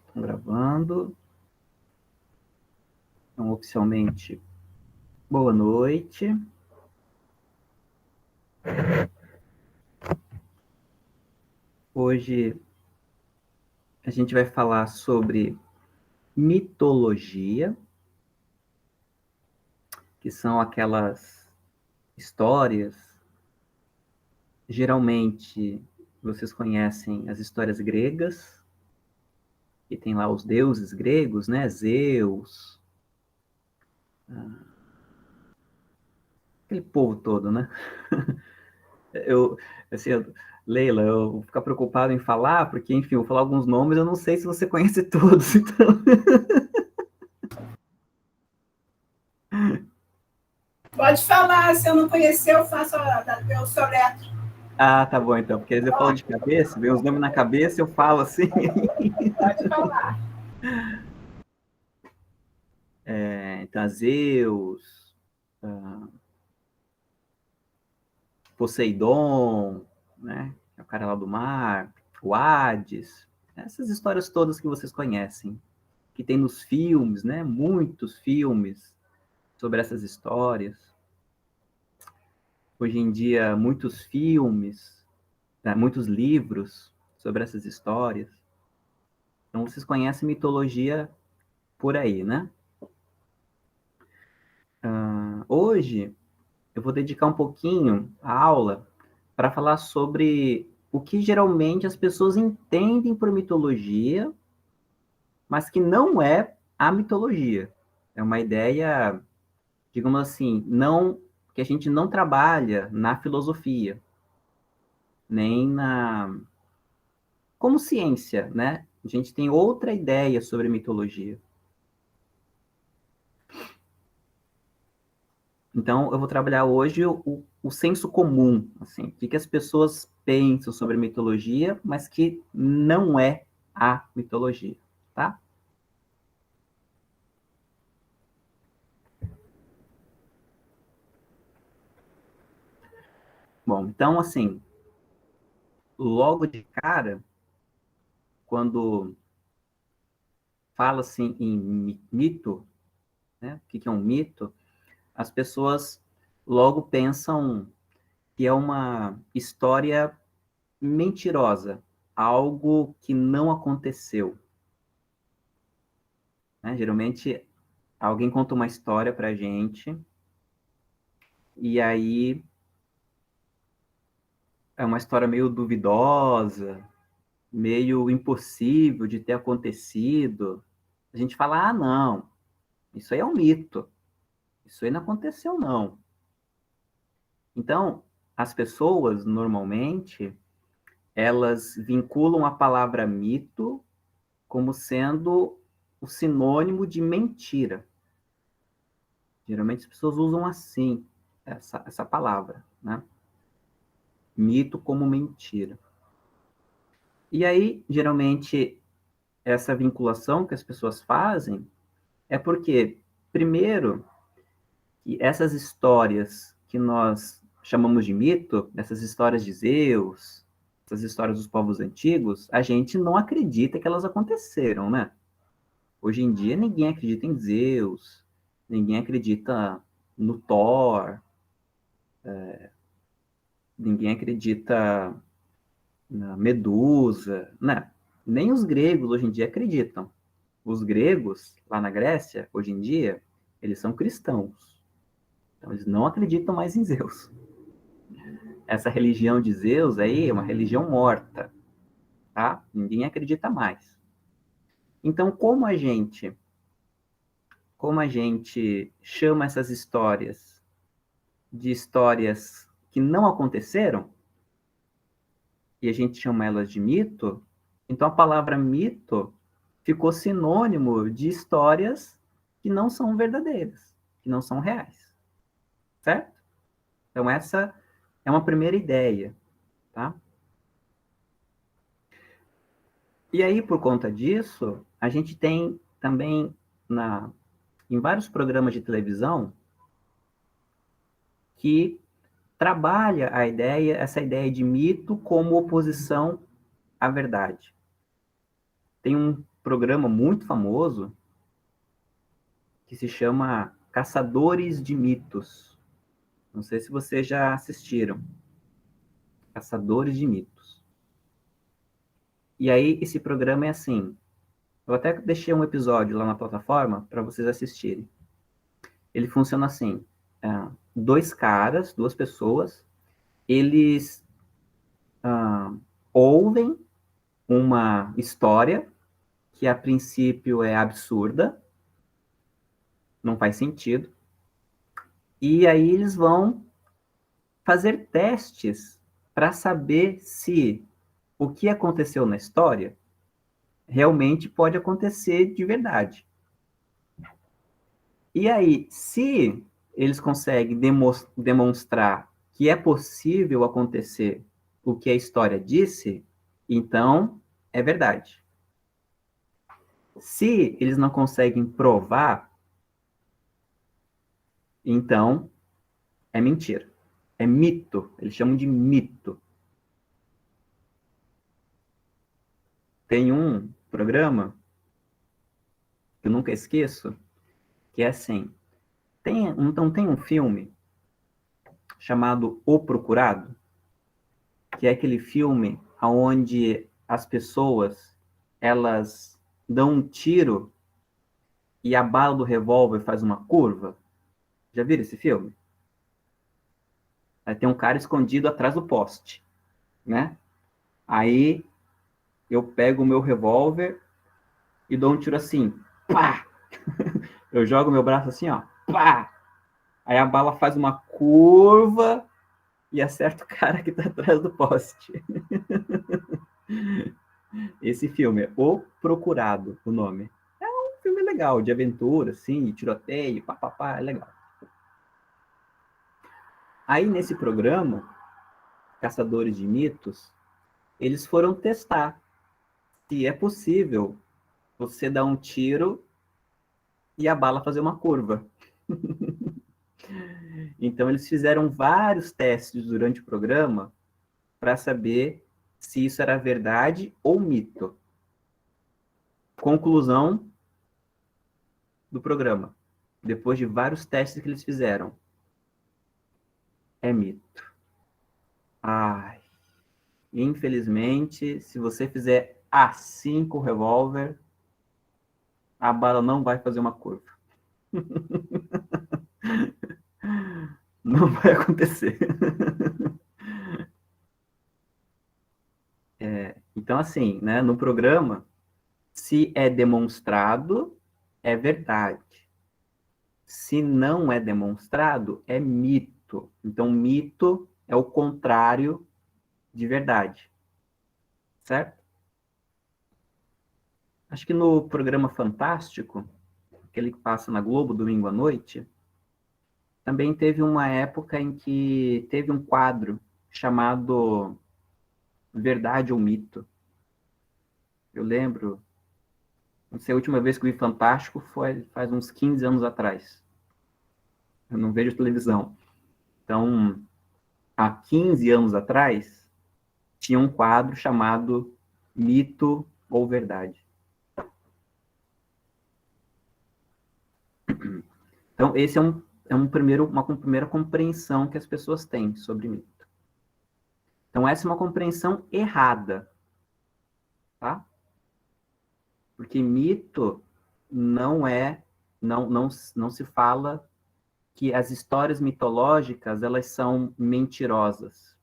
Estão gravando. Então, oficialmente, boa noite. Hoje a gente vai falar sobre mitologia, que são aquelas histórias, geralmente vocês conhecem as histórias gregas, que tem lá os deuses gregos, né? Zeus, aquele povo todo, né? Eu, assim, Leila, eu vou ficar preocupado em falar, porque, enfim, eu vou falar alguns nomes, eu não sei se você conhece todos, então... Pode falar, se eu não conhecer, eu soletro. Ah, tá bom, então, porque às vezes eu falo de cabeça, vem os nomes na cabeça, eu falo assim. Pode falar. Então, Zeus, Poseidon, né? É o cara lá do mar, o Hades, essas histórias todas que vocês conhecem, que tem nos filmes, né? Muitos filmes sobre essas histórias. Hoje em dia, muitos filmes, né? Muitos livros sobre essas histórias. Então, vocês conhecem mitologia por aí, né? Hoje, eu vou dedicar um pouquinho a aula para falar sobre o que geralmente as pessoas entendem por mitologia, mas que não é a mitologia. É uma ideia, digamos assim, não que a gente não trabalha na filosofia, nem na como ciência, né? A gente tem outra ideia sobre mitologia. Então, eu vou trabalhar hoje o senso comum, assim, o que as pessoas pensam sobre mitologia, mas que não é a mitologia, tá? Bom, então, assim, logo de cara, quando fala assim em mito, né? O que é um mito? As pessoas logo pensam que é uma história mentirosa, algo que não aconteceu, né? Geralmente alguém conta uma história pra gente e aí é uma história meio duvidosa, meio impossível de ter acontecido. A gente fala: "Ah, não, isso aí é um mito. Isso aí não aconteceu não". Então, as pessoas normalmente elas vinculam a palavra mito como sendo o sinônimo de mentira. Geralmente as pessoas usam assim essa palavra, né? Mito como mentira. E aí, geralmente, essa vinculação que as pessoas fazem é porque, primeiro, que essas histórias que nós chamamos de mito, essas histórias de Zeus, essas histórias dos povos antigos, a gente não acredita que elas aconteceram, né? Hoje em dia ninguém acredita em Zeus, ninguém acredita no Thor, ninguém acredita na Medusa, né? Nem os gregos hoje em dia acreditam. Os gregos, lá na Grécia, hoje em dia, eles são cristãos. Então, eles não acreditam mais em Zeus. Essa religião de Zeus aí é uma religião morta, tá? Ninguém acredita mais. Então, como a gente chama essas histórias de histórias que não aconteceram, e a gente chama elas de mito, então a palavra mito ficou sinônimo de histórias que não são verdadeiras, que não são reais, certo? Então essa é uma primeira ideia, tá? E aí, por conta disso, a gente tem também em vários programas de televisão que trabalha essa ideia de mito como oposição à verdade. Tem programa muito famoso que se chama Caçadores de Mitos. Não sei se vocês já assistiram. Caçadores de Mitos. E aí, esse programa é assim. Eu até deixei um episódio lá na plataforma para vocês assistirem. Ele funciona assim. Dois caras, duas pessoas, eles ouvem uma história que a princípio é absurda, não faz sentido, e aí eles vão fazer testes para saber se o que aconteceu na história realmente pode acontecer de verdade. E aí, se eles conseguem demonstrar que é possível acontecer o que a história disse, então é verdade. Se eles não conseguem provar, então é mentira. É mito. Eles chamam de mito. Tem um programa que eu nunca esqueço, que é assim. Então tem um filme chamado O Procurado, que é aquele filme onde as pessoas elas dão um tiro e a bala do revólver faz uma curva. Já viram esse filme? Aí tem um cara escondido atrás do poste, né? Aí eu pego o meu revólver e dou um tiro assim, pá! Eu jogo meu braço assim, ó, pá! Aí a bala faz uma curva e acerta o cara que tá atrás do poste. Esse filme é O Procurado, o nome. É um filme legal, de aventura, assim, de tiroteio, papapá, é legal. Aí nesse programa, Caçadores de Mitos, eles foram testar se é possível você dar um tiro e a bala fazer uma curva. Então eles fizeram vários testes durante o programa para saber se isso era verdade ou mito. Conclusão do programa, depois de vários testes que eles fizeram, é mito. Ai, infelizmente, se você fizer assim com o revólver, a bala não vai fazer uma curva. Não vai acontecer. Então, assim, né, no programa, se é demonstrado, é verdade. Se não é demonstrado, é mito. Então, mito é o contrário de verdade. Certo? Acho que no programa Fantástico, aquele que passa na Globo domingo à noite, também teve uma época em que teve um quadro chamado Verdade ou Mito. Eu lembro, não sei, a última vez que eu vi Fantástico foi faz uns 15 anos atrás. Eu não vejo televisão. Então, há 15 anos atrás, tinha um quadro chamado Mito ou Verdade. Então, esse uma primeira compreensão que as pessoas têm sobre mito. Então, essa é uma compreensão errada, tá? Porque mito não se fala que as histórias mitológicas, elas são mentirosas,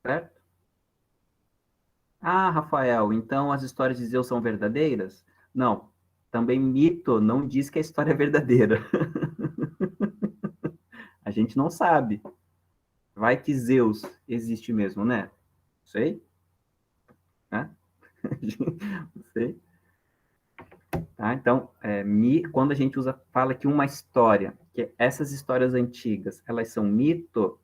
certo? Ah, Rafael, então as histórias de Zeus são verdadeiras? Não. Também mito não diz que a história é verdadeira. A gente não sabe. Vai que Zeus existe mesmo, né? Sei, né? Não sei. Tá? Então, quando a gente fala que uma história, que essas histórias antigas, elas são mito,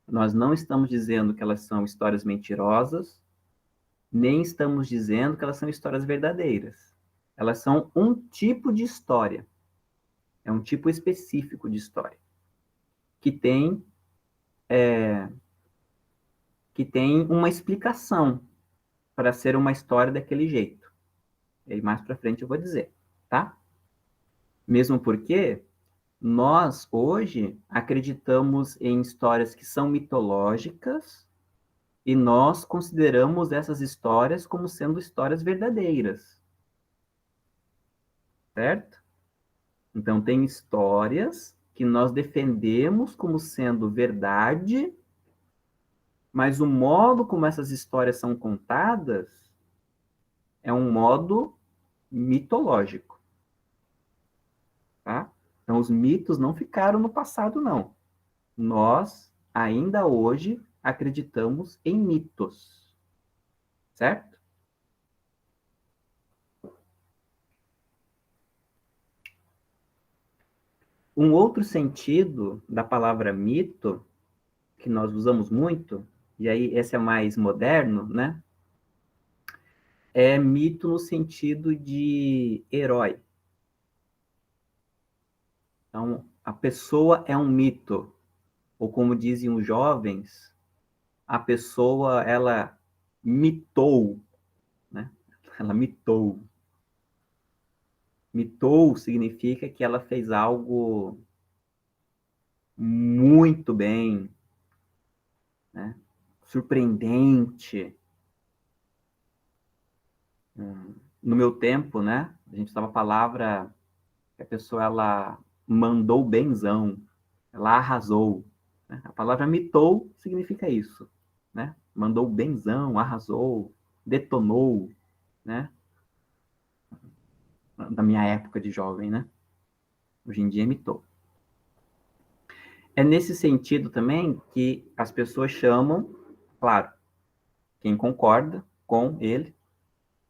nós não estamos dizendo que elas são histórias mentirosas, nem estamos dizendo que elas são histórias verdadeiras. Elas são um tipo de história, é um tipo específico de história, que tem, que tem uma explicação. para ser uma história daquele jeito. E mais para frente eu vou dizer, tá? Mesmo porque nós, hoje, acreditamos em histórias que são mitológicas e nós consideramos essas histórias como sendo histórias verdadeiras, certo? Então, tem histórias que nós defendemos como sendo verdade, mas o modo como essas histórias são contadas é um modo mitológico, tá? Então, os mitos não ficaram no passado, não. Nós, ainda hoje, acreditamos em mitos, certo? Um outro sentido da palavra mito, que nós usamos muito, e aí esse é mais moderno, né? É mito no sentido de herói. Então, a pessoa é um mito, ou como dizem os jovens, a pessoa, ela mitou, né? Ela mitou. Mitou significa que ela fez algo muito bem, né? Surpreendente. No meu tempo, né? A gente usava a palavra que a pessoa ela mandou benzão, ela arrasou. Né? A palavra mitou significa isso, né? Mandou benzão, arrasou, detonou, né? Da minha época de jovem, né? Hoje em dia mitou. É nesse sentido também que as pessoas chamam, claro, quem concorda com ele,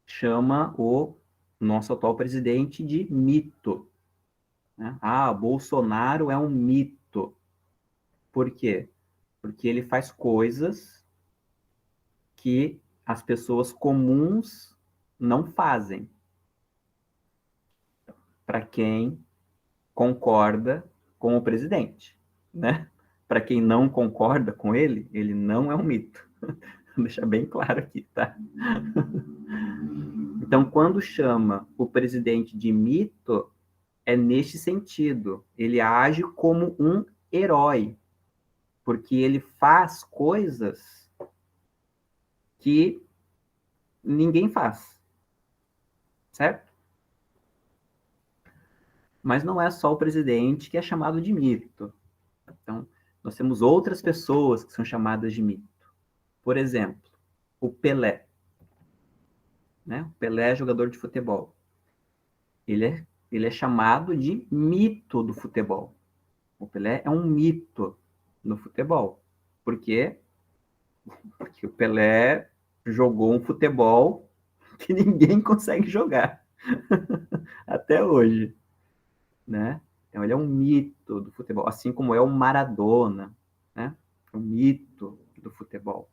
chama o nosso atual presidente de mito. Né? Ah, Bolsonaro é um mito. Por quê? Porque ele faz coisas que as pessoas comuns não fazem. Para quem concorda com o presidente, né? Para quem não concorda com ele, ele não é um mito. Vou deixar bem claro aqui, tá? Então, quando chama o presidente de mito, é neste sentido. Ele age como um herói, porque ele faz coisas que ninguém faz, certo? Mas não é só o presidente que é chamado de mito. Então, nós temos outras pessoas que são chamadas de mito. Por exemplo, o Pelé. Né? O Pelé é jogador de futebol. Ele é chamado de mito do futebol. O Pelé é um mito no futebol. Por quê? Porque o Pelé jogou um futebol que ninguém consegue jogar até hoje, né? Então ele é um mito do futebol, assim como é o Maradona, né? É um mito do futebol.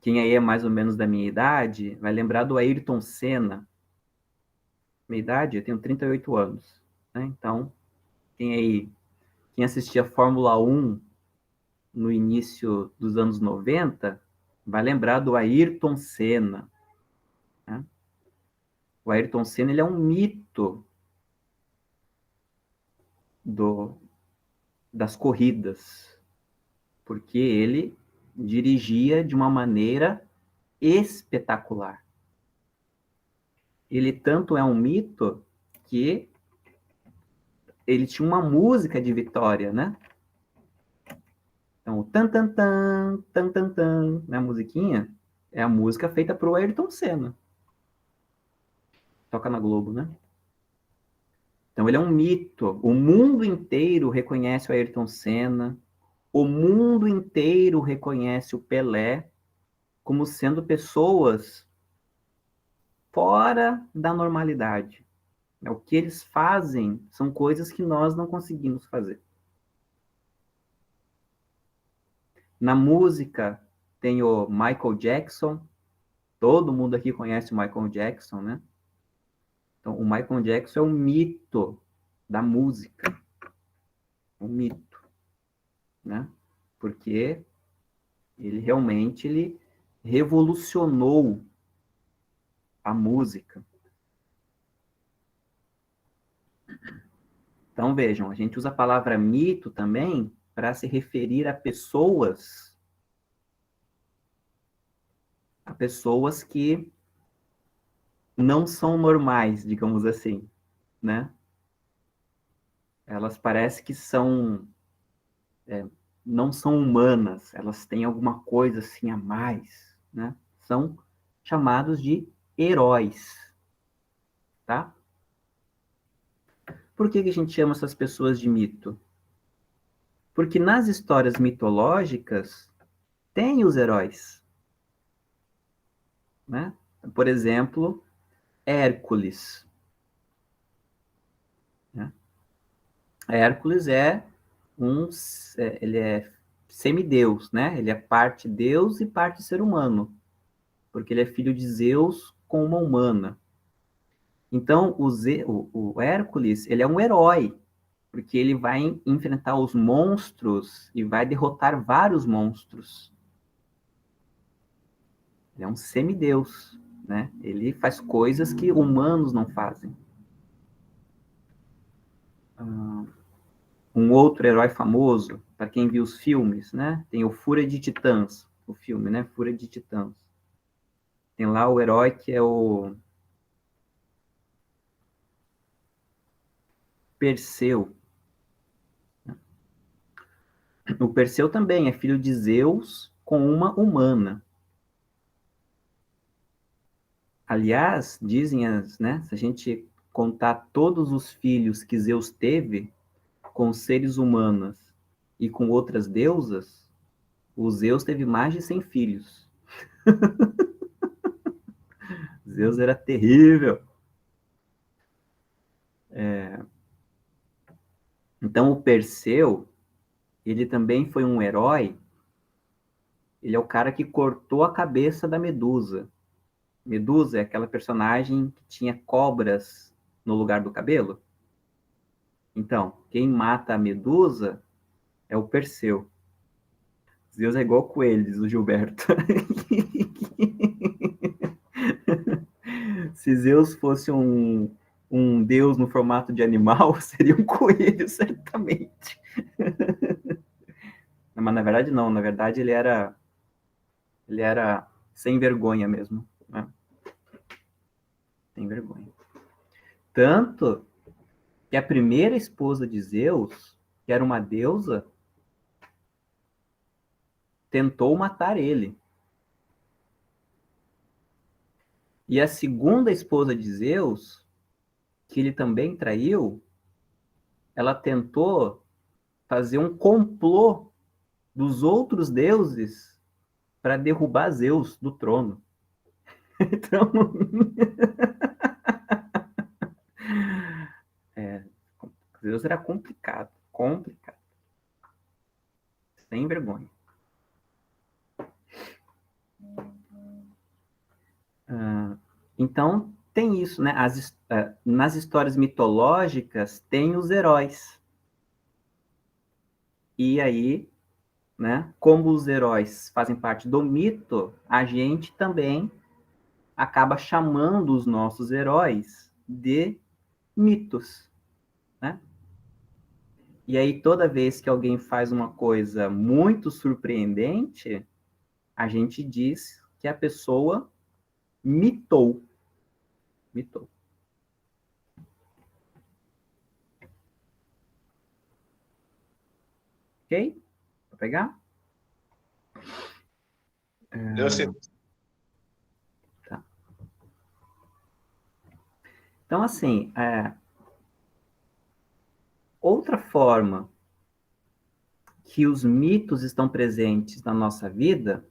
Quem aí é mais ou menos da minha idade vai lembrar do Ayrton Senna. Minha idade, eu tenho 38 anos, né? Então, quem assistia Fórmula 1 no início dos anos 90 vai lembrar do Ayrton Senna, né? O Ayrton Senna ele é um mito do, das corridas, porque ele dirigia de uma maneira espetacular. Ele tanto é um mito que ele tinha uma música de vitória, né? Então, o tan tan tan, tan tan tan, né, a musiquinha é a música feita pro Ayrton Senna. Toca na Globo, né? Então, ele é um mito. O mundo inteiro reconhece o Ayrton Senna. O mundo inteiro reconhece o Pelé como sendo pessoas fora da normalidade. O que eles fazem são coisas que nós não conseguimos fazer. Na música, tem o Michael Jackson. Todo mundo aqui conhece o Michael Jackson, né? Então, o Michael Jackson é um mito da música. Um mito, né? Porque Ele realmente revolucionou a música. Então, vejam, a gente usa a palavra mito também para se referir a pessoas que não são normais, digamos assim, né? Elas parecem que não são humanas, elas têm alguma coisa assim a mais, né? São chamados de heróis, tá? Por que a gente chama essas pessoas de mito? Porque nas histórias mitológicas tem os heróis, né? Por exemplo, Hércules, né? Hércules ele é semideus, né? Ele é parte deus e parte ser humano, porque ele é filho de Zeus com uma humana. Então, o Hércules, ele é um herói, porque ele vai enfrentar os monstros e vai derrotar vários monstros. Ele é um semideus, né? Ele faz coisas que humanos não fazem. Um outro herói famoso, para quem viu os filmes, né? Tem o Fúria de Titãs, o filme, né? Fúria de Titãs. Tem lá o herói que é o Perseu. O Perseu também é filho de Zeus com uma humana. Aliás, dizem né? Se a gente contar todos os filhos que Zeus teve com seres humanos e com outras deusas, o Zeus teve mais de 100 filhos. Zeus era terrível. Então, o Perseu, ele também foi um herói. Ele é o cara que cortou a cabeça da Medusa. Medusa é aquela personagem que tinha cobras no lugar do cabelo. Então, quem mata a Medusa é o Perseu. Zeus é igual coelho, diz o Gilberto. Se Zeus fosse um deus no formato de animal, seria um coelho, certamente. Mas na verdade não, na verdade ele era sem vergonha mesmo, né? Sem vergonha. Tanto que a primeira esposa de Zeus, que era uma deusa, tentou matar ele. E a segunda esposa de Zeus, que ele também traiu, ela tentou fazer um complô dos outros deuses para derrubar Zeus do trono. Então, Zeus era complicado, complicado, sem vergonha. Então, tem isso, né? Nas histórias mitológicas, tem os heróis. E aí, né, como os heróis fazem parte do mito, a gente também acaba chamando os nossos heróis de mitos, né? E aí, toda vez que alguém faz uma coisa muito surpreendente, a gente diz que a pessoa mitou. Mitou. Ok? Vou pegar? Eu sei. Tá. Então, assim, outra forma que os mitos estão presentes na nossa vida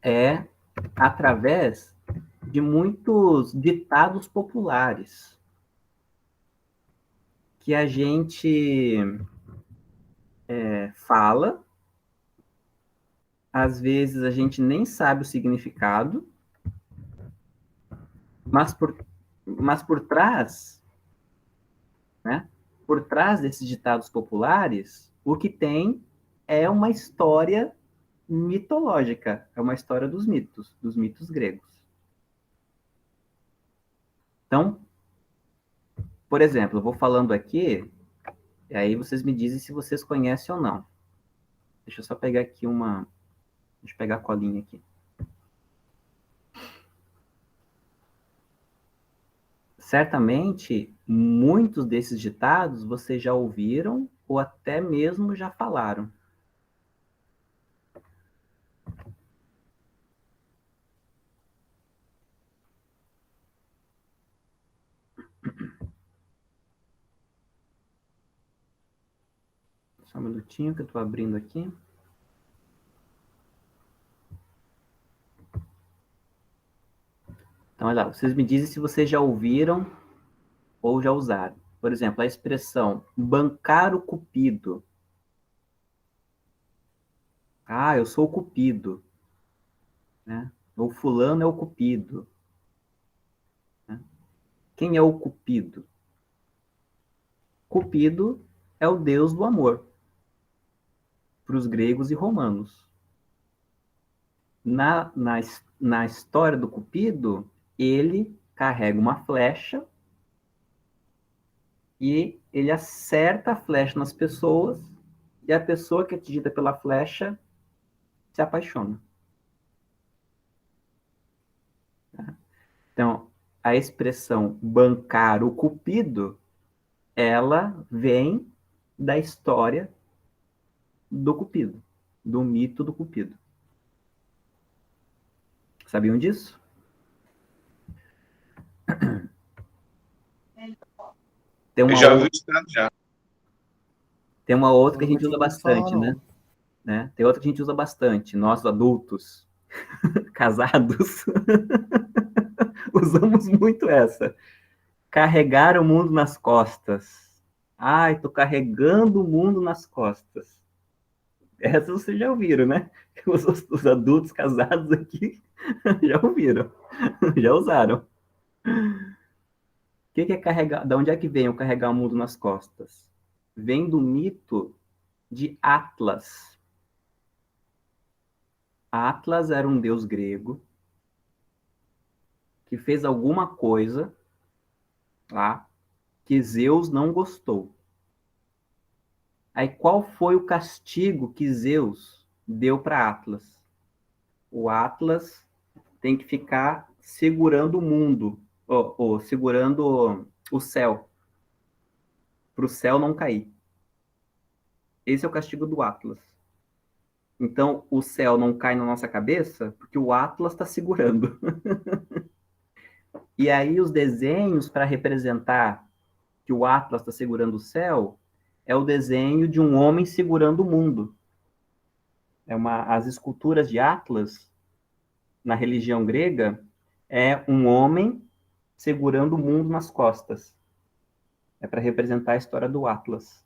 é através de muitos ditados populares que a gente fala, às vezes a gente nem sabe o significado, mas por trás, né, por trás desses ditados populares, o que tem é uma história mitológica, é uma história dos mitos gregos. Então, por exemplo, eu vou falando aqui, e aí vocês me dizem se vocês conhecem ou não. Deixa eu só pegar aqui uma... Deixa eu pegar a colinha aqui. Certamente, muitos desses ditados vocês já ouviram ou até mesmo já falaram. Só um minutinho que eu estou abrindo aqui. Então, olha lá, vocês me dizem se vocês já ouviram ou já usaram. Por exemplo, a expressão bancar o cupido. Ah, eu sou o cupido. Né? Ou fulano é o cupido. Né? Quem é o cupido? Cupido é o deus do amor para os gregos e romanos. Na história do Cupido, ele carrega uma flecha e ele acerta a flecha nas pessoas e a pessoa que é atingida pela flecha se apaixona. Então, a expressão bancar o Cupido, ela vem da história do Cupido, do mito do Cupido. Sabiam disso? Eu já ouvi isso já. Tem uma outra que a gente usa bastante, né? Tem outra que a gente usa bastante, nós adultos, casados, usamos muito essa. Carregar o mundo nas costas. Ai, tô carregando o mundo nas costas. Essa vocês já ouviram, né? Os adultos casados aqui já ouviram, já usaram. O que é carregar? Da onde é que vem o carregar o mundo nas costas? Vem do mito de Atlas. Atlas era um deus grego que fez alguma coisa lá que Zeus não gostou. Aí qual foi o castigo que Zeus deu para Atlas? O Atlas tem que ficar segurando o mundo, ou segurando o céu, para o céu não cair. Esse é o castigo do Atlas. Então, o céu não cai na nossa cabeça porque o Atlas está segurando. E aí, os desenhos para representar que o Atlas está segurando o céu é o desenho de um homem segurando o mundo. As esculturas de Atlas, na religião grega, é um homem segurando o mundo nas costas. É para representar a história do Atlas.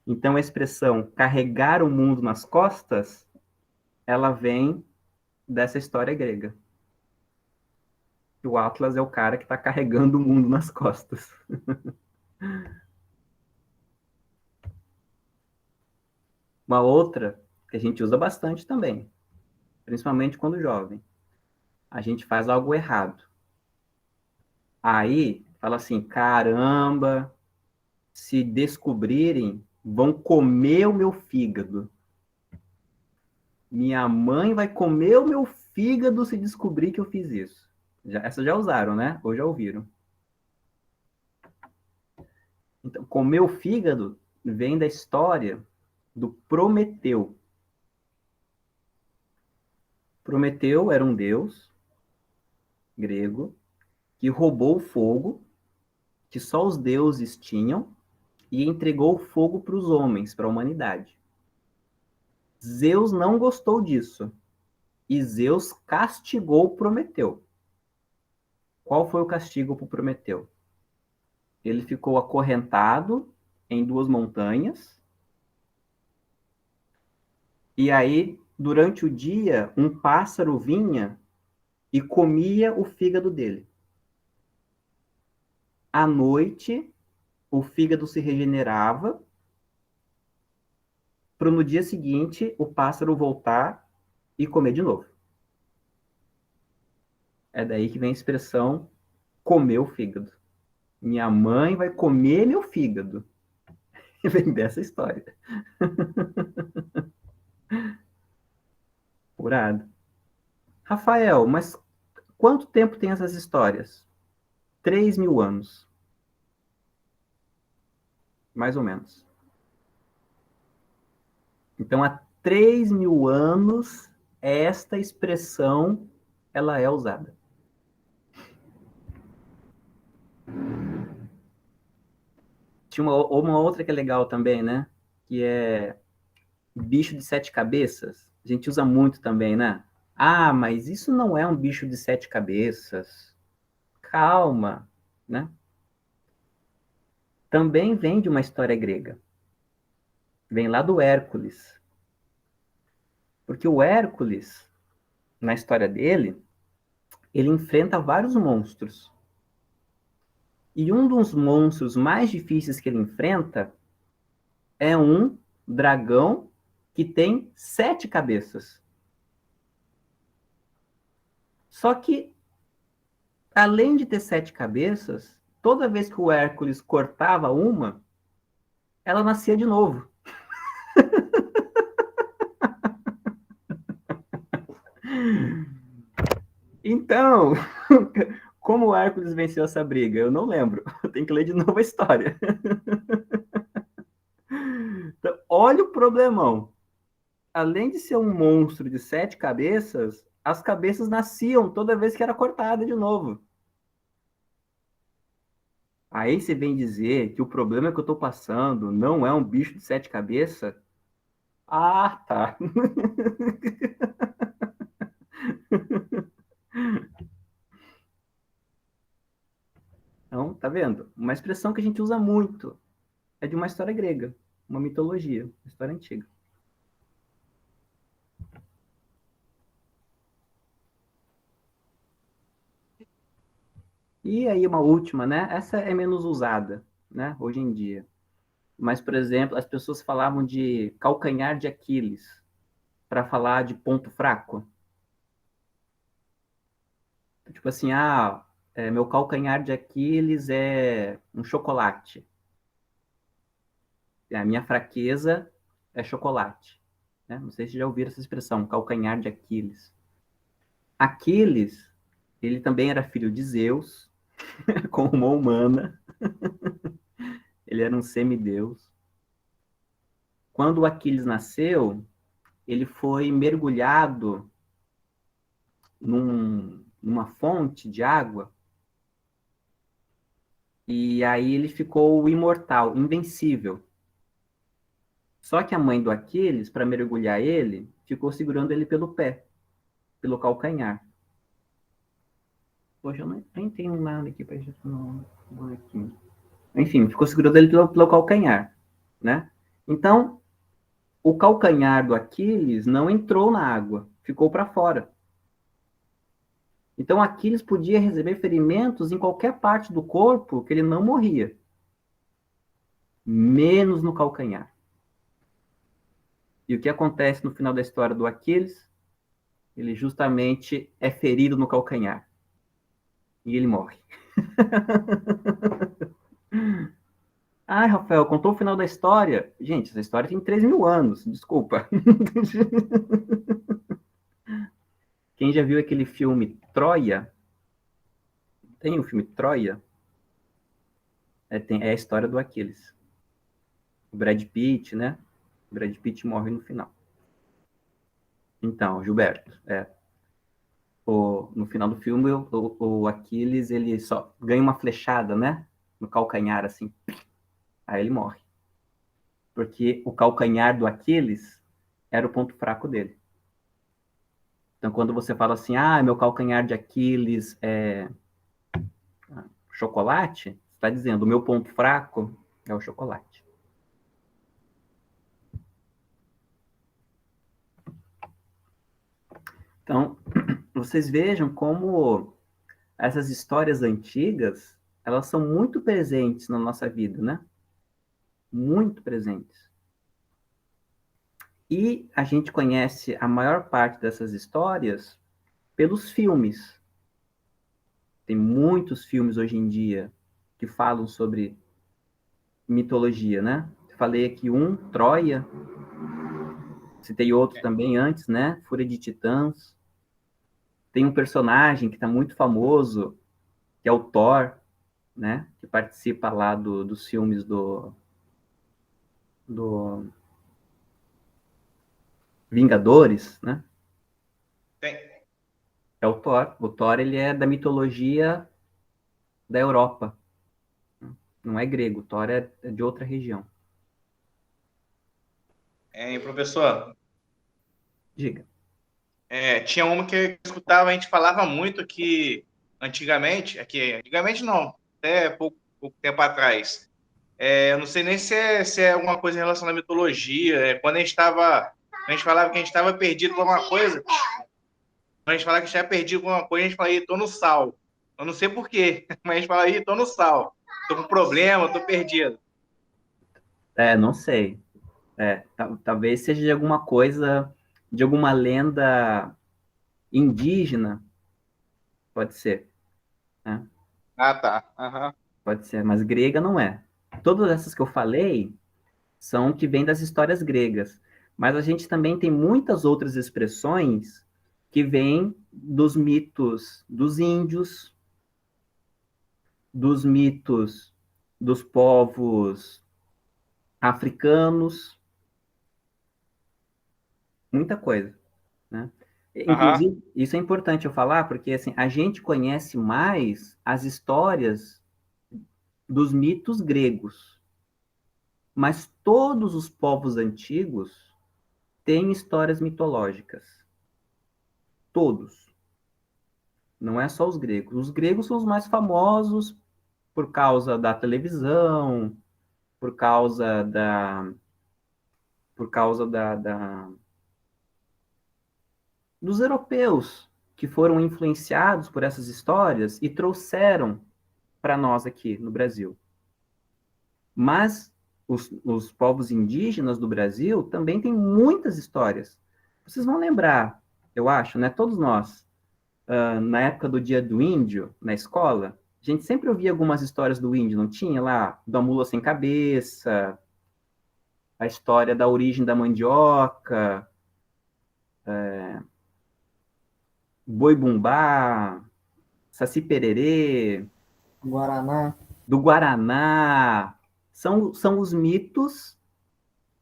Então, a expressão carregar o mundo nas costas, ela vem dessa história grega. O Atlas é o cara que está carregando o mundo nas costas. Uma outra que a gente usa bastante também, principalmente quando jovem. A gente faz algo errado. Aí, fala assim, caramba, se descobrirem, vão comer o meu fígado. Minha mãe vai comer o meu fígado se descobrir que eu fiz isso. Essa já usaram, né? Ou já ouviram. Então, comer o fígado vem da história do Prometeu. Prometeu era um deus grego que roubou o fogo que só os deuses tinham e entregou o fogo para os homens, para a humanidade. Zeus não gostou disso e Zeus castigou Prometeu. Qual foi o castigo para Prometeu? Ele ficou acorrentado em 2 montanhas e aí, durante o dia, um pássaro vinha e comia o fígado dele. À noite, o fígado se regenerava, para no dia seguinte o pássaro voltar e comer de novo. É daí que vem a expressão comer o fígado. Minha mãe vai comer meu fígado. Vem dessa história. Curado. Rafael, mas quanto tempo tem essas histórias? 3.000 anos. Mais ou menos. Então, há 3.000 anos, esta expressão ela é usada. Tinha uma outra que é legal também, né? Que é bicho de 7 cabeças. A gente usa muito também, né? Ah, mas isso não é um bicho de 7 cabeças. Calma, né? Também vem de uma história grega. Vem lá do Hércules. Porque o Hércules, na história dele, ele enfrenta vários monstros. E um dos monstros mais difíceis que ele enfrenta é um dragão que tem 7 cabeças. Só que, além de ter 7 cabeças, toda vez que o Hércules cortava uma, ela nascia de novo. Então, como o Hércules venceu essa briga? Eu não lembro. Eu tenho que ler de novo a história. Então, olha o problemão. Além de ser um monstro de 7 cabeças, as cabeças nasciam toda vez que era cortada de novo. Aí você vem dizer que o problema que eu estou passando não é um bicho de 7 cabeças? Ah, tá. Então, tá vendo? Uma expressão que a gente usa muito é de uma história grega, uma mitologia, uma história antiga. E aí uma última, né? Essa é menos usada, né? Hoje em dia. Mas, por exemplo, as pessoas falavam de calcanhar de Aquiles para falar de ponto fraco. Tipo assim, meu calcanhar de Aquiles é um chocolate. A minha fraqueza é chocolate. Né? Não sei se já ouviram essa expressão, calcanhar de Aquiles. Aquiles, ele também era filho de Zeus, com uma humana. Ele era um semideus. Quando o Aquiles nasceu, ele foi mergulhado numa fonte de água e aí ele ficou imortal, invencível. Só que a mãe do Aquiles, para mergulhar ele, ficou segurando ele pelo pé, pelo calcanhar. Poxa, eu nem tenho nada aqui para gente no bonequinho. Enfim, ficou segurando ele pelo calcanhar, né? Então, o calcanhar do Aquiles não entrou na água, ficou para fora. Então, Aquiles podia receber ferimentos em qualquer parte do corpo que ele não morria, menos no calcanhar. E o que acontece no final da história do Aquiles? Ele justamente é ferido no calcanhar. E ele morre. Ai, Rafael, contou o final da história. Gente, essa história tem 3.000 anos, desculpa. Quem já viu aquele filme Troia? Tem o filme Troia? É a história do Aquiles. O Brad Pitt, né? O Brad Pitt morre no final. Então, Gilberto, no final do filme, o Aquiles, ele só ganha uma flechada, né? No calcanhar, assim. Aí ele morre. Porque o calcanhar do Aquiles era o ponto fraco dele. Então, quando você fala assim, meu calcanhar de Aquiles é chocolate, você está dizendo, o meu ponto fraco é o chocolate. Então, vocês vejam como essas histórias antigas, elas são muito presentes na nossa vida, né? Muito presentes. E a gente conhece a maior parte dessas histórias pelos filmes. Tem muitos filmes hoje em dia que falam sobre mitologia, né? Falei aqui um, Troia. Citei outro também antes, né? Fúria de Titãs. Tem um personagem que está muito famoso, que é o Thor, né? Que participa lá dos filmes do Vingadores, né? Tem. É o Thor. O Thor, ele é da mitologia da Europa. Não é grego. O Thor é de outra região. Professor, Diga. tinha uma que eu escutava, a gente falava muito que antigamente não, até pouco tempo atrás. Eu não sei nem se é alguma coisa em relação à mitologia. Quando a gente falava que a gente estava perdido com alguma coisa, quando a gente falava que a gente estava perdido com alguma coisa, a gente falava, tô no sal. Eu não sei por quê, mas a gente fala, tô no sal. Tô com problema, tô perdido. Não sei. Talvez seja de alguma coisa, de alguma lenda indígena, pode ser, né? Ah, tá. Aham. Pode ser, mas grega não é. Todas essas que eu falei são que vêm das histórias gregas, mas a gente também tem muitas outras expressões que vêm dos mitos dos índios, dos mitos dos povos africanos, muita coisa, né? Aham. Inclusive, isso é importante eu falar, porque assim, a gente conhece mais as histórias dos mitos gregos, mas todos os povos antigos têm histórias mitológicas. Todos. Não é só os gregos. Os gregos são os mais famosos por causa da televisão, por causa dos europeus que foram influenciados por essas histórias e trouxeram para nós aqui no Brasil. Mas os povos indígenas do Brasil também têm muitas histórias. Vocês vão lembrar, eu acho, né? Todos nós, na época do Dia do Índio, na escola, a gente sempre ouvia algumas histórias do índio, não tinha lá? Da mula sem cabeça, a história da origem da mandioca, boi bumbá, saci pererê, Guaraná. do Guaraná. São os mitos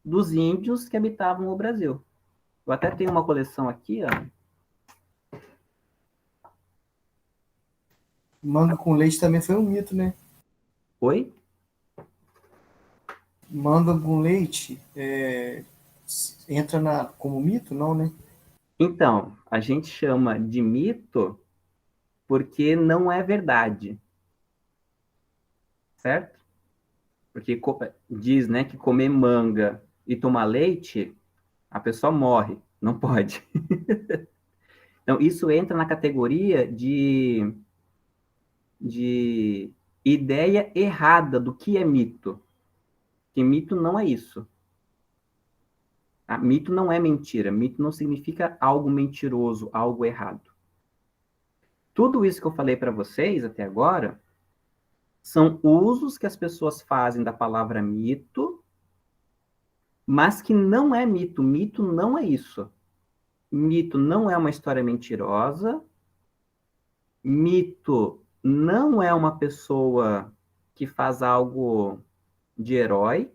dos índios que habitavam o Brasil. Eu até tenho uma coleção aqui, ó. Manga com leite também foi um mito, né? Oi? Manga com leite entra como mito, não, né? Então, a gente chama de mito porque não é verdade, certo? Porque diz, né, que comer manga e tomar leite, a pessoa morre. Não pode. Então, isso entra na categoria de ideia errada do que é mito. Que mito não é isso. Mito não é mentira. Mito não significa algo mentiroso, algo errado. Tudo isso que eu falei para vocês até agora são usos que as pessoas fazem da palavra mito, mas que não é mito. Mito não é isso. Mito não é uma história mentirosa. Mito não é uma pessoa que faz algo de herói.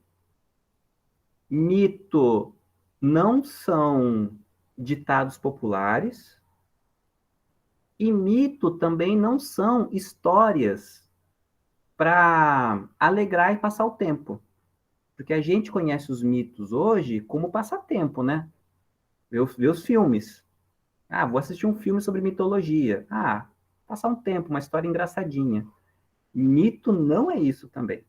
Mito não são ditados populares. E mito também não são histórias para alegrar e passar o tempo. Porque a gente conhece os mitos hoje como passatempo, né? Ver os filmes. Vou assistir um filme sobre mitologia. Passar um tempo, uma história engraçadinha. Mito não é isso também.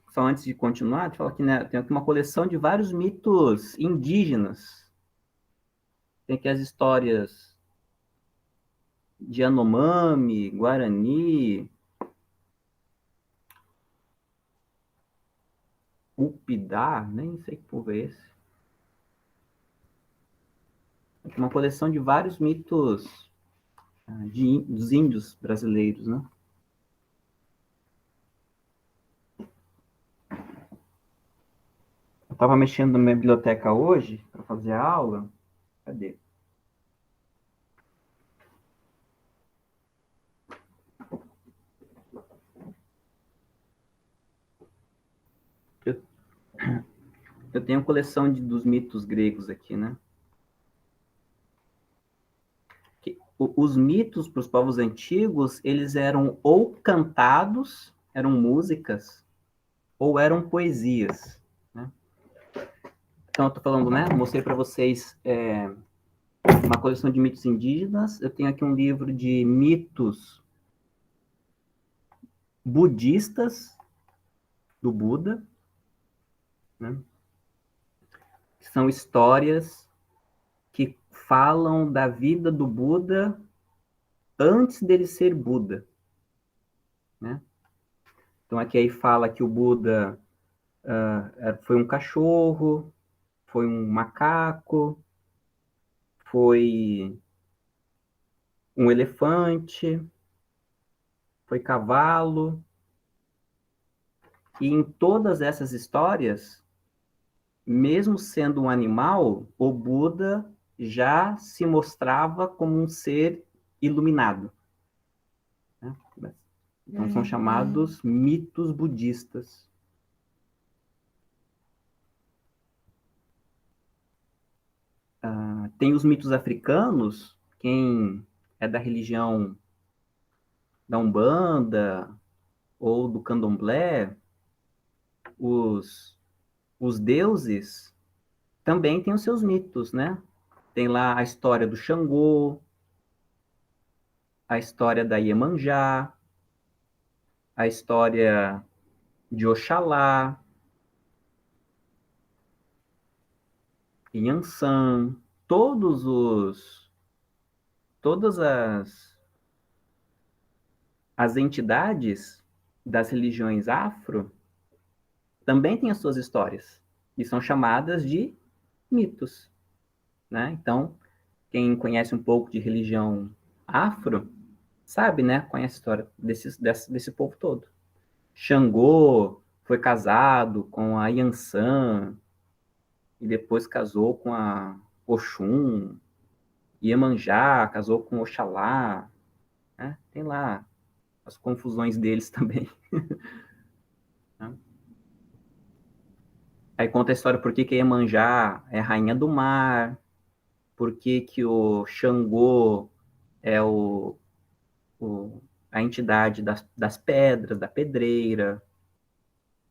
Só antes de continuar, te falar que, né, tem aqui uma coleção de vários mitos indígenas. Tem aqui as histórias de Yanomami, Guarani, Upidá, nem sei que povo é esse. É uma coleção de vários mitos dos índios brasileiros, né? Eu estava mexendo na minha biblioteca hoje para fazer a aula. Cadê? Eu, eu tenho a coleção dos mitos gregos aqui, né? Os mitos para os povos antigos, eles eram ou cantados, eram músicas, ou eram poesias, né? Então, eu estou falando, né? Mostrei para vocês uma coleção de mitos indígenas. Eu tenho aqui um livro de mitos budistas do Buda, né? Que são histórias que falam da vida do Buda antes dele ser Buda, né? Então, aqui aí fala que o Buda foi um cachorro, foi um macaco, foi um elefante, foi cavalo. E em todas essas histórias, mesmo sendo um animal, o Buda já se mostrava como um ser iluminado, né? Então são chamados mitos budistas. Tem os mitos africanos, quem é da religião da Umbanda ou do Candomblé, os deuses também têm os seus mitos, né? Tem lá a história do Xangô, a história da Iemanjá, a história de Oxalá, Yansan, todas as entidades das religiões afro também têm as suas histórias e são chamadas de mitos, né? Então, quem conhece um pouco de religião afro sabe, né? Conhece a história desse povo todo. Xangô foi casado com a Yansan e depois casou com a Oxum. Iemanjá casou com Oxalá, né? Tem lá as confusões deles também, né? Aí conta a história por que a Iemanjá é a rainha do mar, por que o Xangô é a entidade das pedras, da pedreira,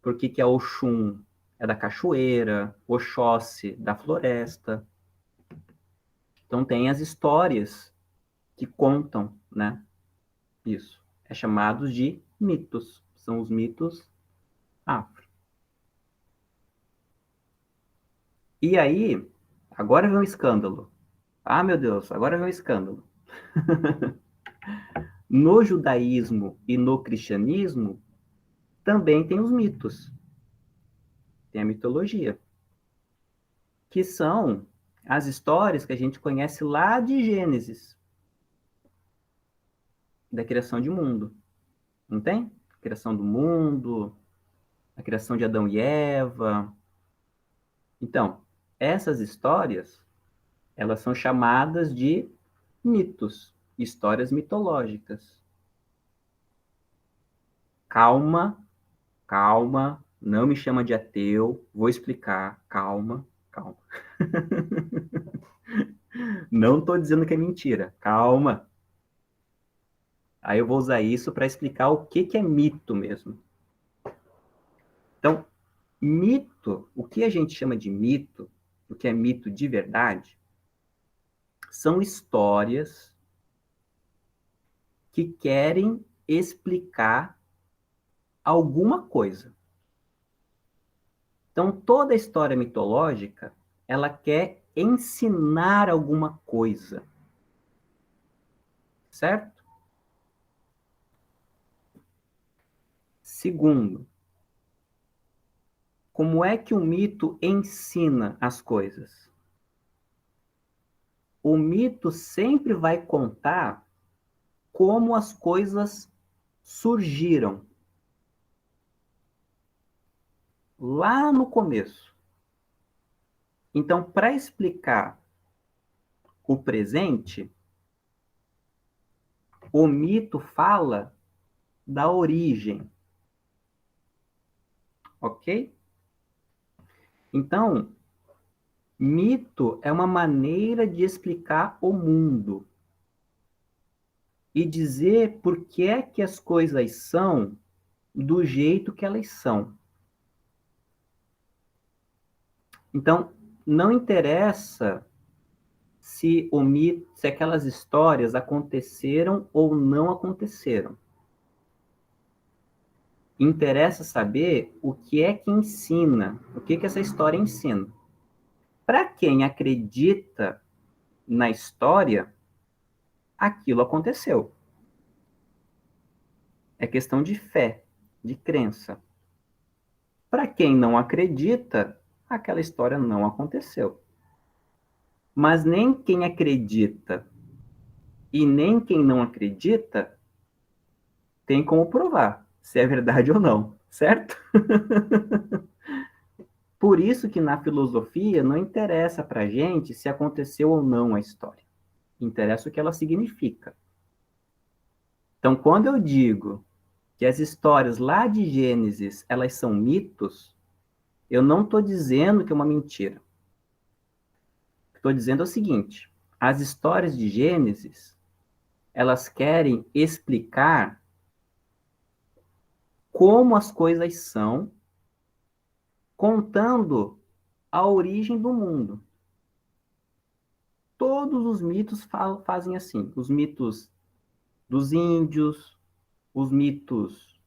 por que a Oxum é da cachoeira, Oxóssi da floresta. Então tem as histórias que contam, né? Isso. É chamados de mitos. São os mitos afro. E aí, agora vem um escândalo. Ah, meu Deus, agora vem um escândalo. No judaísmo e no cristianismo, também tem os mitos. Tem a mitologia. Que são as histórias que a gente conhece lá de Gênesis. Da criação de mundo. Não tem? A criação do mundo, a criação de Adão e Eva. Então, essas histórias, elas são chamadas de mitos, histórias mitológicas. Calma, calma, não me chama de ateu, vou explicar, calma, calma. Não estou dizendo que é mentira, calma. Aí eu vou usar isso para explicar o que é mito mesmo. Então, mito, o que a gente chama de mito, o que é mito de verdade, são histórias que querem explicar alguma coisa. Então, toda história mitológica, ela quer ensinar alguma coisa. Certo? Segundo, como é que o mito ensina as coisas? O mito sempre vai contar como as coisas surgiram lá no começo. Então, para explicar o presente, o mito fala da origem, ok? Então, mito é uma maneira de explicar o mundo e dizer por que é que as coisas são do jeito que elas são. Então, não interessa se o mito, se aquelas histórias aconteceram ou não aconteceram. Interessa saber o que é que ensina, o que que essa história ensina. Para quem acredita na história, aquilo aconteceu. É questão de fé, de crença. Para quem não acredita, aquela história não aconteceu. Mas nem quem acredita e nem quem não acredita tem como provar se é verdade ou não, certo? Por isso que na filosofia não interessa para a gente se aconteceu ou não a história. Interessa o que ela significa. Então, quando eu digo que as histórias lá de Gênesis, elas são mitos, eu não estou dizendo que é uma mentira. Estou dizendo o seguinte, as histórias de Gênesis, elas querem explicar como as coisas são, contando a origem do mundo. Todos os mitos fazem assim. Os mitos dos índios, os mitos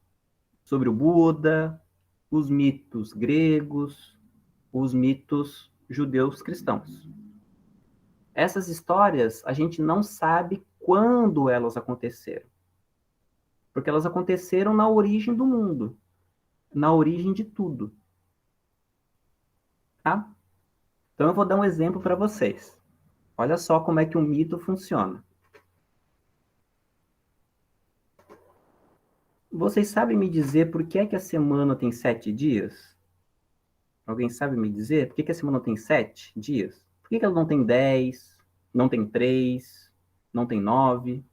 sobre o Buda, os mitos gregos, os mitos judeus cristãos. Essas histórias, a gente não sabe quando elas aconteceram. Porque elas aconteceram na origem do mundo, na origem de tudo. Tá? Então eu vou dar um exemplo para vocês. Olha só como é que um mito funciona. Vocês sabem me dizer por que é que a semana tem 7 dias? Alguém sabe me dizer por que que a semana tem 7 dias? Por que que ela não tem 10, não tem 3, não tem 9?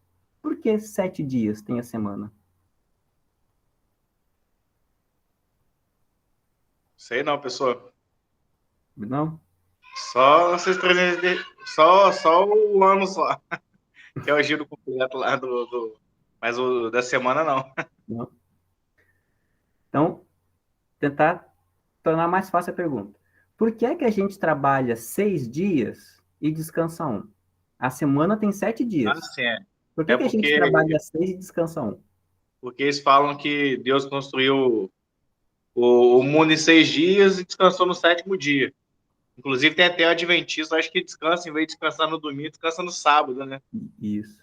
Por que 7 dias tem a semana? Sei não, pessoal. Não? Só esses 300 só o ano só. Que é o giro completo lá mas o da semana não. Não. Então, tentar tornar mais fácil a pergunta. Por que é que a gente trabalha 6 dias e descansa um? A semana tem 7 Ah, dias. sim, é. Por que É que a gente trabalha porque, 6 e descansa um? porque eles falam que Deus construiu o mundo em 6 dias e descansou no sétimo dia. Inclusive tem até o Adventista, acho que descansa, em vez de descansar no domingo, descansa no sábado, né? Isso.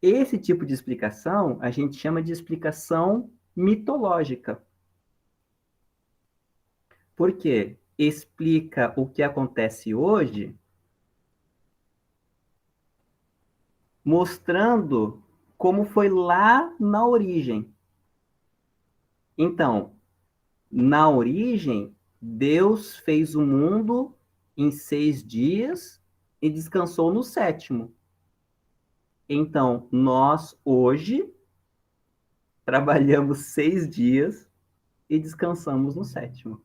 Esse tipo de explicação a gente chama de explicação mitológica. Por quê? Explica o que acontece hoje, mostrando como foi lá na origem. Então, na origem, Deus fez o mundo em 6 dias e descansou no sétimo. Então, nós hoje trabalhamos 6 dias e descansamos no sétimo.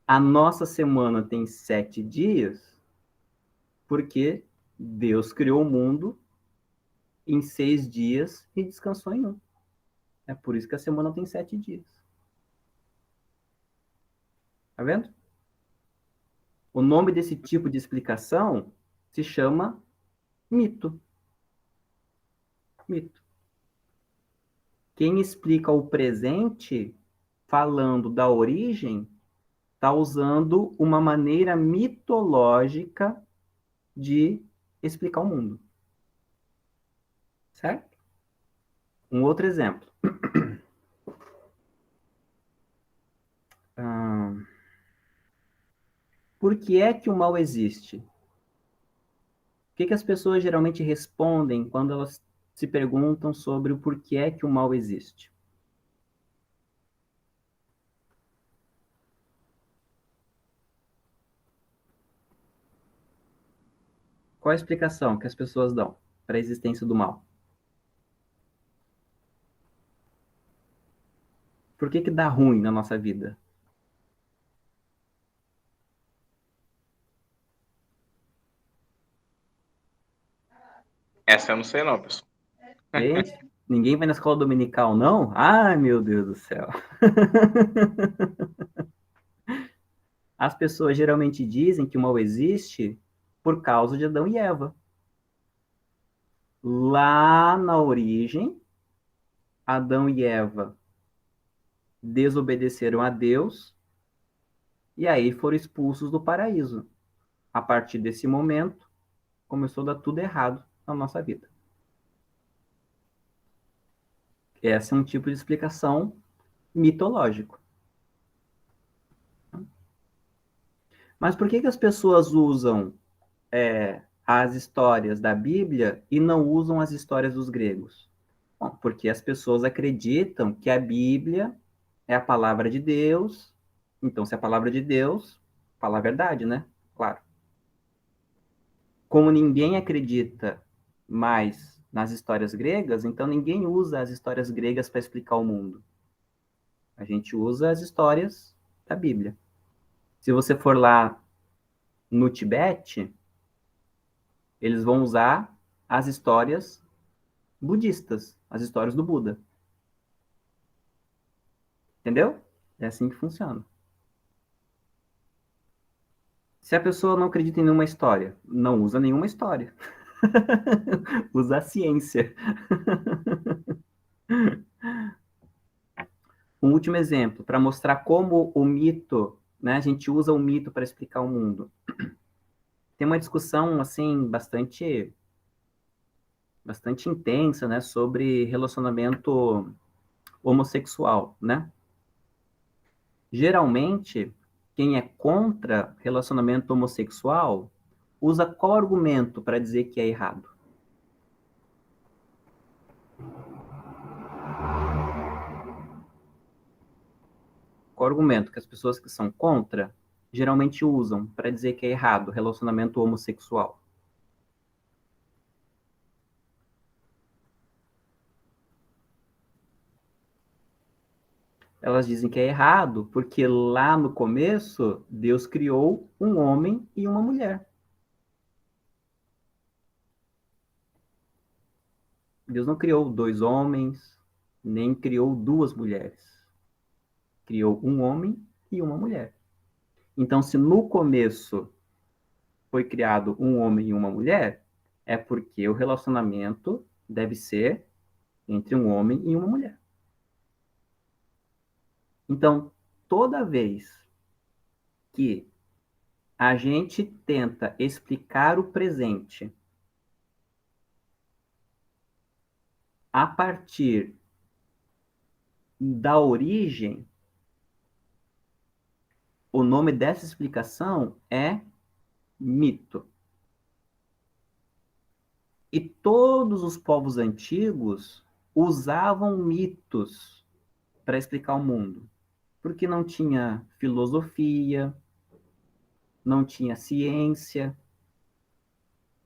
A nossa semana tem 7 dias porque Deus criou o mundo em 6 dias e descansou em um. É por isso que a semana tem 7 dias. Tá vendo? O nome desse tipo de explicação se chama mito. Mito. Quem explica o presente falando da origem está usando uma maneira mitológica de explicar o mundo. Certo? Um outro exemplo. Por que é que o mal existe? O que as pessoas geralmente respondem quando elas se perguntam sobre o porquê que o mal existe? Qual a explicação que as pessoas dão para a existência do mal? Por que dá ruim na nossa vida? Essa eu não sei não, pessoal. Gente, ninguém vai na escola dominical, não? Ai, meu Deus do céu. As pessoas geralmente dizem que o mal existe por causa de Adão e Eva. Lá na origem, Adão e Eva desobedeceram a Deus e aí foram expulsos do paraíso. A partir desse momento, começou a dar tudo errado na nossa vida. Esse é um tipo de explicação mitológico. Mas por que as pessoas usam as histórias da Bíblia e não usam as histórias dos gregos? Bom, porque as pessoas acreditam que a Bíblia é a palavra de Deus. Então, se é a palavra de Deus, fala a verdade, né? Claro. Como ninguém acredita mais nas histórias gregas, então ninguém usa as histórias gregas para explicar o mundo. A gente usa as histórias da Bíblia. Se você for lá no Tibete, eles vão usar as histórias budistas, as histórias do Buda. Entendeu? É assim que funciona. Se a pessoa não acredita em nenhuma história, não usa nenhuma história. Usa a ciência. Um último exemplo, para mostrar como o mito, né, a gente usa o mito para explicar o mundo. Tem uma discussão assim bastante intensa, né, sobre relacionamento homossexual, né? Geralmente, quem é contra relacionamento homossexual usa qual argumento para dizer que é errado? Qual argumento que as pessoas que são contra geralmente usam para dizer que é errado relacionamento homossexual? Elas dizem que é errado porque lá no começo Deus criou um homem e uma mulher. Deus não criou dois homens, nem criou duas mulheres. Criou um homem e uma mulher. Então, se no começo foi criado um homem e uma mulher, é porque o relacionamento deve ser entre um homem e uma mulher. Então, toda vez que a gente tenta explicar o presente a partir da origem, o nome dessa explicação é mito. E todos os povos antigos usavam mitos para explicar o mundo, porque não tinha filosofia, não tinha ciência.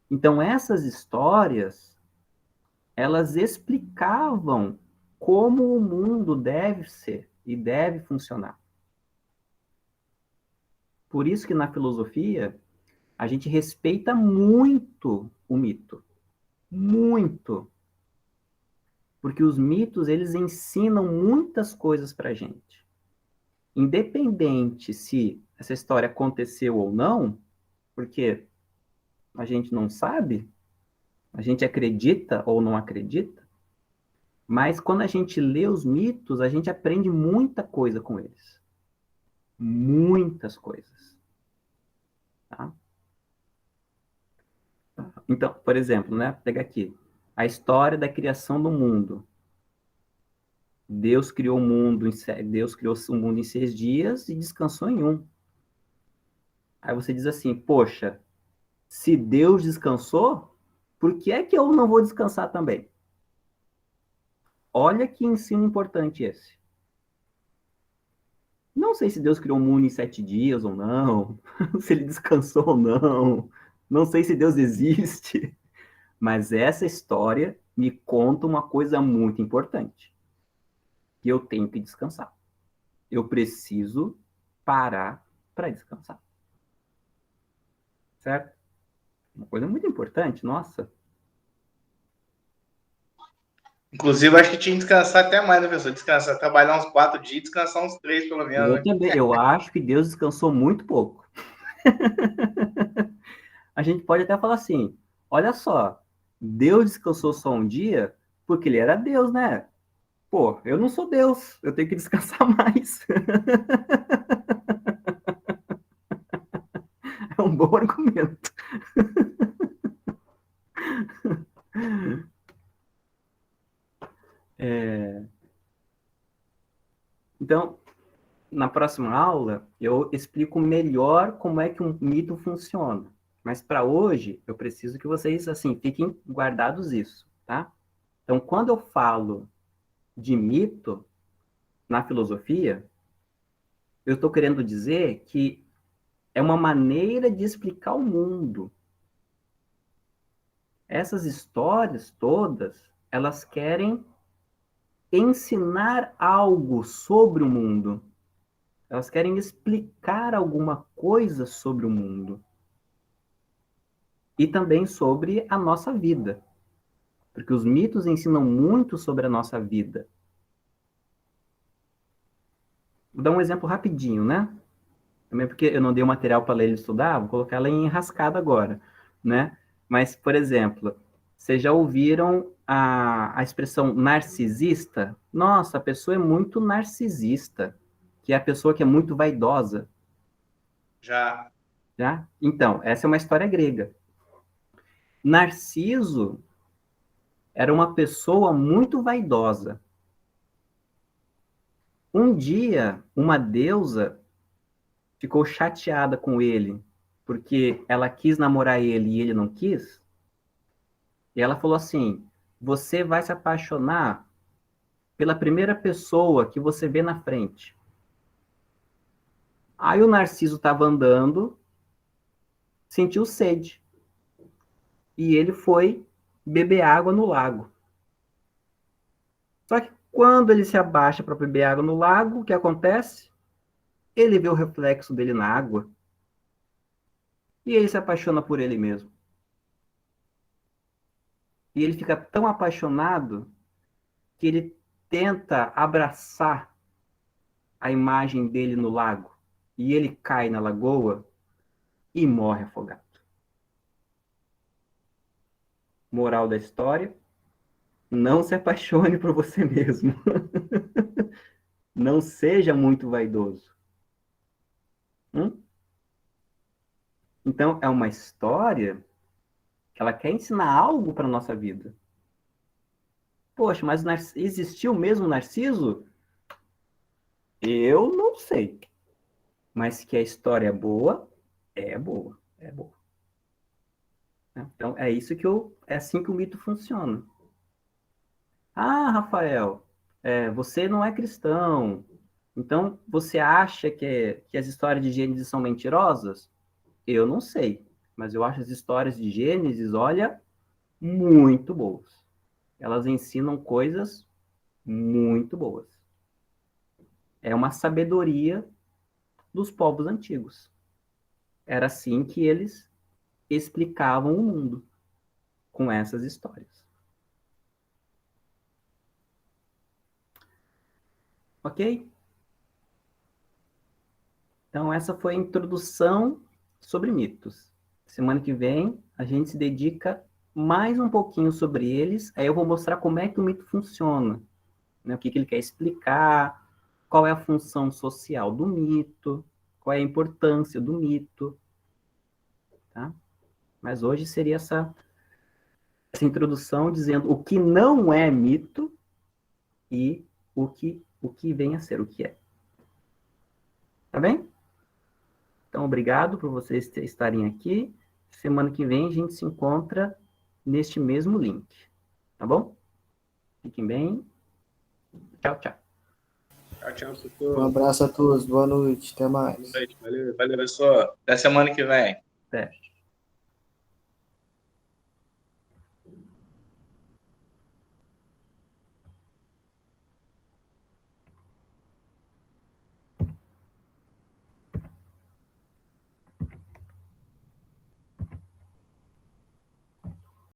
Então essas histórias, elas explicavam como o mundo deve ser e deve funcionar. Por isso que na filosofia a gente respeita muito o mito, muito, porque os mitos eles ensinam muitas coisas para a gente. Independente se essa história aconteceu ou não, porque a gente não sabe, a gente acredita ou não acredita, mas quando a gente lê os mitos, a gente aprende muita coisa com eles. Muitas coisas. Tá? Então, por exemplo, né, pega aqui, a história da criação do mundo. Deus criou o mundo em 6 dias e descansou em um. Aí você diz assim, poxa, se Deus descansou, por que é que eu não vou descansar também? Olha que ensino importante esse. Não sei se Deus criou o mundo em 7 dias ou não, se ele descansou ou não, não sei se Deus existe, mas essa história me conta uma coisa muito importante, que eu tenho que descansar. Eu preciso parar para descansar. Certo? Uma coisa muito importante, nossa. Inclusive, acho que tinha que descansar até mais, né, pessoal? Descansar, trabalhar uns 4 dias, descansar uns 3, pelo menos, Eu né? também, eu acho que Deus descansou muito pouco. A gente pode até falar assim, olha só, Deus descansou só um dia porque ele era Deus, né? Pô, eu não sou Deus, eu tenho que descansar mais. É um bom argumento. Então, na próxima aula, eu explico melhor como é que um mito funciona. Mas para hoje, eu preciso que vocês, assim, fiquem guardados isso, tá? Então, quando eu falo de mito na filosofia, eu estou querendo dizer que é uma maneira de explicar o mundo. Essas histórias todas, elas querem ensinar algo sobre o mundo. Elas querem explicar alguma coisa sobre o mundo. E também sobre a nossa vida. Porque os mitos ensinam muito sobre a nossa vida. Vou dar um exemplo rapidinho, né? Também porque eu não dei o material para ele estudar, vou colocar ela em enrascada agora, né? Mas, por exemplo, vocês já ouviram a expressão narcisista? Nossa, a pessoa é muito narcisista, que é a pessoa que é muito vaidosa, Já. já? Então, essa é uma história grega. Narciso era uma pessoa muito vaidosa. Um dia, uma deusa ficou chateada com ele, porque ela quis namorar ele e ele não quis. E ela falou assim: você vai se apaixonar pela primeira pessoa que você vê na frente. Aí o Narciso estava andando, sentiu sede. E ele foi beber água no lago. Só que quando ele se abaixa para beber água no lago, o que acontece? Ele vê o reflexo dele na água. E ele se apaixona por ele mesmo. E ele fica tão apaixonado que ele tenta abraçar a imagem dele no lago. E ele cai na lagoa e morre afogado. Moral da história: não se apaixone por você mesmo. Não seja muito vaidoso. Então, é uma história que ela quer ensinar algo para a nossa vida. Poxa, mas existiu mesmo Narciso? Eu não sei. Mas que a história é boa, é boa, é boa. Então, é isso que é assim que o mito funciona. Ah, Rafael, você não é cristão. Então, você acha que as histórias de Gênesis são mentirosas? Eu não sei. Mas eu acho as histórias de Gênesis, olha, muito boas. Elas ensinam coisas muito boas. É uma sabedoria dos povos antigos. Era assim que eles explicavam o mundo, com essas histórias. Ok? Então, essa foi a introdução sobre mitos. Semana que vem, a gente se dedica mais um pouquinho sobre eles. Aí eu vou mostrar como é que o mito funciona, né? O que ele quer explicar, qual é a função social do mito, qual é a importância do mito. Tá? Mas hoje seria essa introdução dizendo o que não é mito e o que vem a ser, o que é. Tá bem? Então, obrigado por vocês estarem aqui. Semana que vem a gente se encontra neste mesmo link. Tá bom? Fiquem bem. Tchau, tchau. Tchau, Um abraço a todos, boa noite, até mais. Valeu, pessoal. Até semana que vem. Até.